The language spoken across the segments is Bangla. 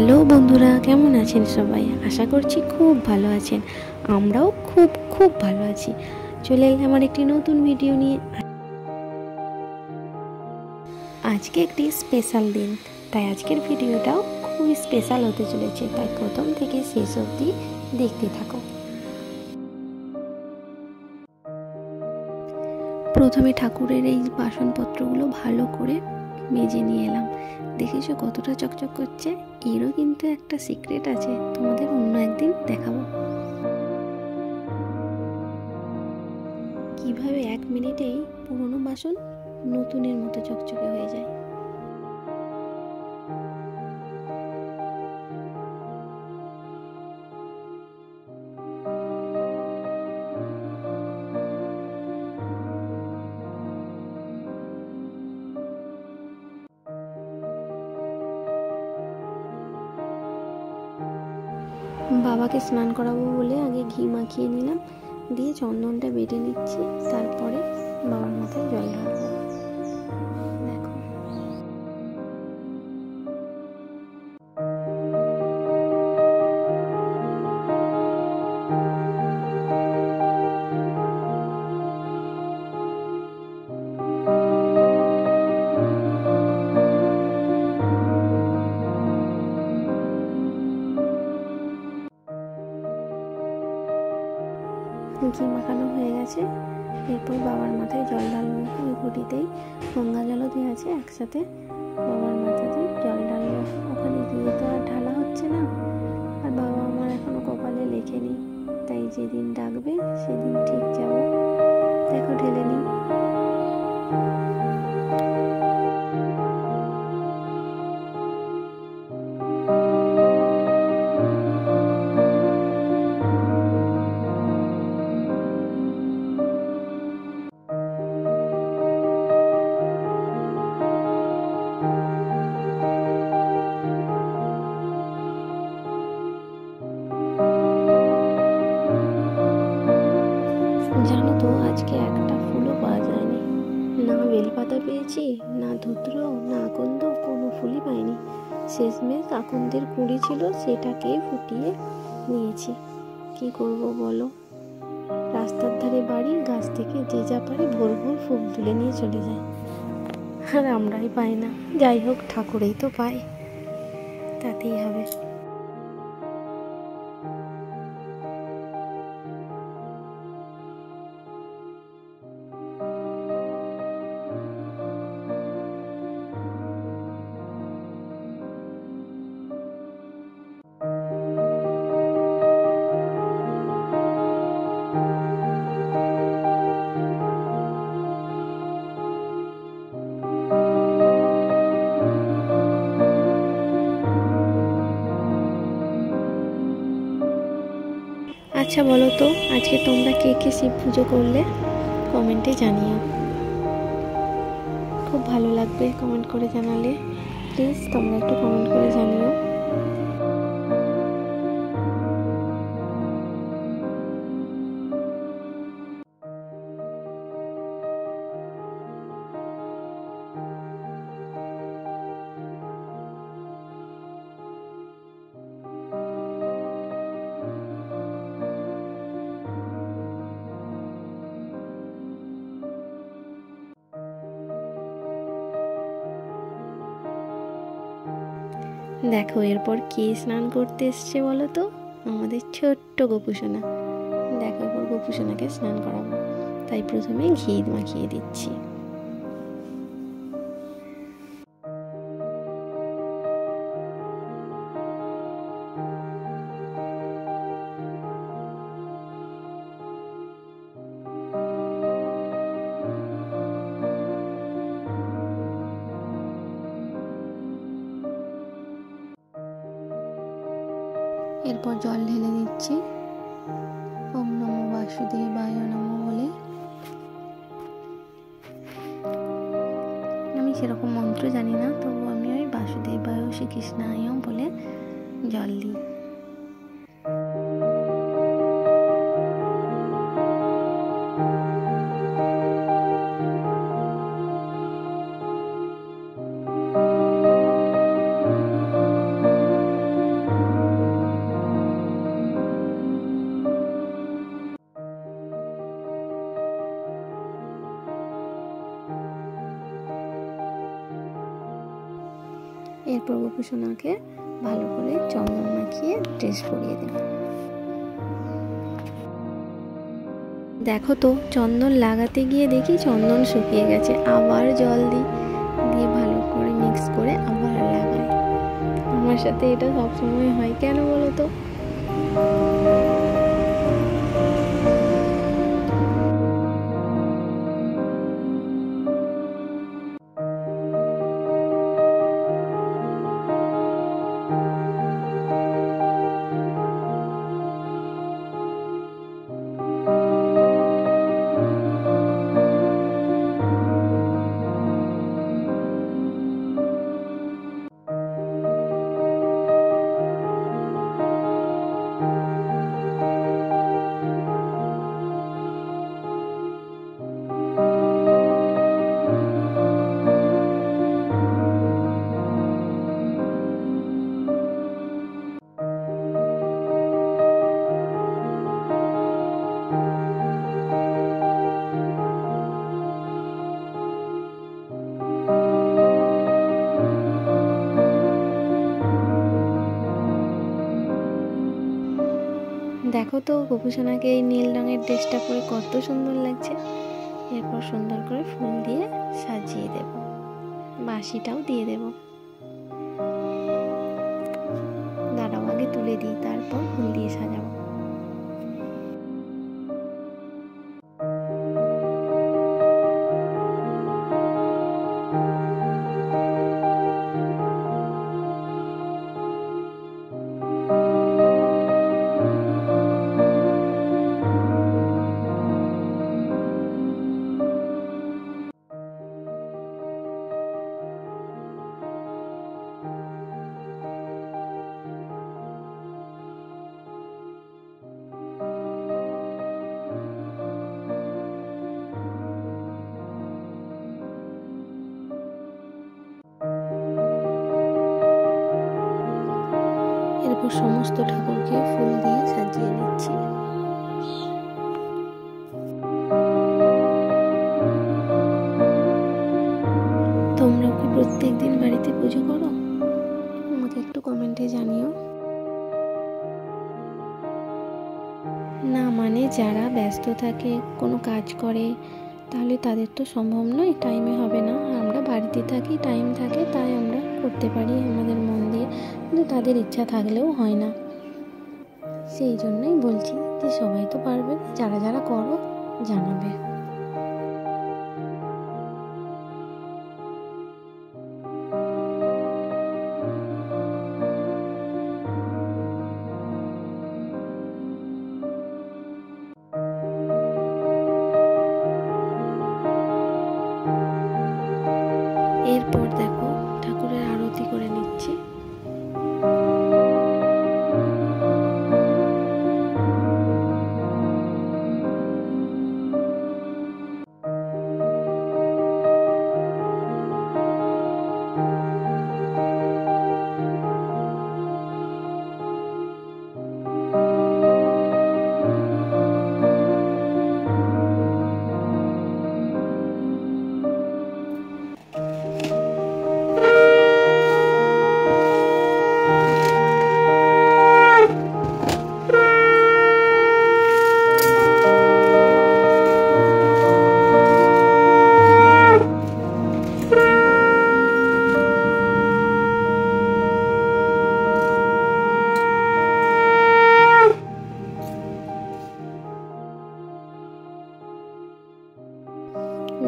হ্যালো বন্ধুরা, কেমন আছেন সবাই? আশা করছি খুব ভালো আছেন। আমরাও খুব খুব ভালো আছি। চলে এলাম আমার একটি নতুন ভিডিও নিয়ে। আজকে একটি স্পেশাল দিন, তাই আজকের ভিডিওটাও খুবই স্পেশাল হতে চলেছে। তাই প্রথম থেকে শেষ অবধি দেখতে থাকো। প্রথমে ঠাকুরের এই বাসনপত্রগুলো ভালো করে মেজে নিয়ে এলাম। দেখেছো কতটা চকচক করছে? এরও কিন্তু একটা সিক্রেট আছে, তোমাদের অন্য একদিন দেখাবো কিভাবে 1 মিনিটেই পুরনো বাসন নতুনের মতো চকচকে হয়ে যায়। বাবাকে স্নান করাবো বলে আগে ঘি মাখিয়ে নিলাম, দিয়ে চন্দনটা বেটে নিচ্ছি, তারপরে বাবার মাথায় জল ঢালবো। দেখো ঘি মাখানো হয়ে গেছে। এরপর বাবার মাথায় জল ঢালবো। ওই ঘটিতেই গঙ্গা জলও দেওয়া আছে, একসাথে বাবার মাথাতে জল ঢালবো। ওখানে গিয়ে তো আর ঢালা হচ্ছে না, আর বাবা আমার এখনো কপালে লেখেনি, তাই যেদিন ডাকবে সেদিন ঠিক যাবো। দেখো ঢেলে নিই। জানো তো, আজকে একটা ফুলও পাওয়া যায়নি। না বেলপাতা পেয়েছি, না ধুত্র, না আকন্দ, কোনো ফুলই পাইনি। শেষমেশ আকন্দের কুঁড়ি ছিল, সেটাকে ফুটিয়ে নিয়েছি। কি করব বলো? রাস্তার ধারে বাড়ি, গাছ থেকে যে যা পারে ভোর ভোর ফুল তুলে নিয়ে চলে যায়, আর আমরাই পাই না। যাই হোক, ঠাকুরেই তো পায়, তাতেই হবে। আচ্ছা বলো তো, আজকে তোমরা কে কে শিব পুজো করলে? কমেন্টে জানিও, খুব ভালো লাগবে কমেন্ট করে জানালে। প্লিজ তোমরা একটু কমেন্ট করে জানিও। দেখো এরপর কে স্নান করতে এসছে বলো তো? আমাদের ছোট্ট গোপুসোনা। দেখো এরপর গোপুসোনাকে স্নান করাবো, তাই প্রথমে ঘি মাখিয়ে দিচ্ছি। এরপর জল ঢেলে দিচ্ছি ওম নমো বাসুদেবায় নমঃ বলে। আমি সেরকম মন্ত্র জানি না, তবু আমি ওই বাসুদেবায় শ্রীকৃষ্ণায় বলে জল দিই। এরপর গোপুসোনাকে ভালো করে চন্দন মাখিয়ে ড্রেস পরিয়ে দেব। দেখো তো চন্দন লাগাতে গিয়ে দেখি চন্দন শুকিয়ে গেছে, আবার জল দিই, দিয়ে ভালো করে মিক্স করে আবার লাগাই। আমার সাথে এটা সবসময় হয়, কেন বলো তো? দেখো তো গোপুসোনাকে এই নীল রঙের ড্রেসটা পরে কত সুন্দর লাগছে। এরপর সুন্দর করে ফুল দিয়ে সাজিয়ে দেব, বাঁশিটাও দিয়ে দেব। দাঁড়াও আগে তুলে দিই, তারপর ফুল দিয়ে সাজাবো। এরপর সমস্ত ঠাকুরকে ফুল দিয়ে সাজিয়ে নিচ্ছি। তোমরা কি প্রত্যেকদিন বাড়িতে পুজো করো? আমাকে একটু কমেন্টে জানিও। না মানে যারা ব্যস্ত থাকে, কোনো কাজ করে, তাহলে তাদের তো সম্ভব নয়, টাইমে হবে না। আমরা বাড়িতে থাকি, টাইম থাকে, তাই আমরা করতে পারি আমাদের মন দিয়ে, কিন্তু তাদের ইচ্ছা থাকলেও হয় না। সেই জন্যই বলছি যে সবাই তো পারবে, যারা যারা করো জানাবে। এরপর দেখো ঠাকুরের আরতি করে নিচ্ছি।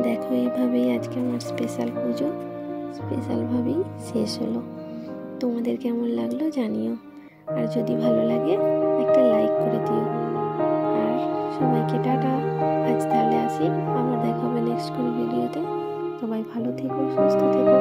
দেখো এইভাবেই আজকে আমার স্পেশাল পুজো স্পেশালভাবেই শেষ হলো। তোমাদের কেমন লাগলো জানিও, আর যদি ভালো লাগে একটা লাইক করে দিও। আর সবাইকে টাটা, আজ তাহলে আসি, আবার দেখা হবে নেক্সট কোনো ভিডিওতে। সবাই ভালো থেকো, সুস্থ থেকো।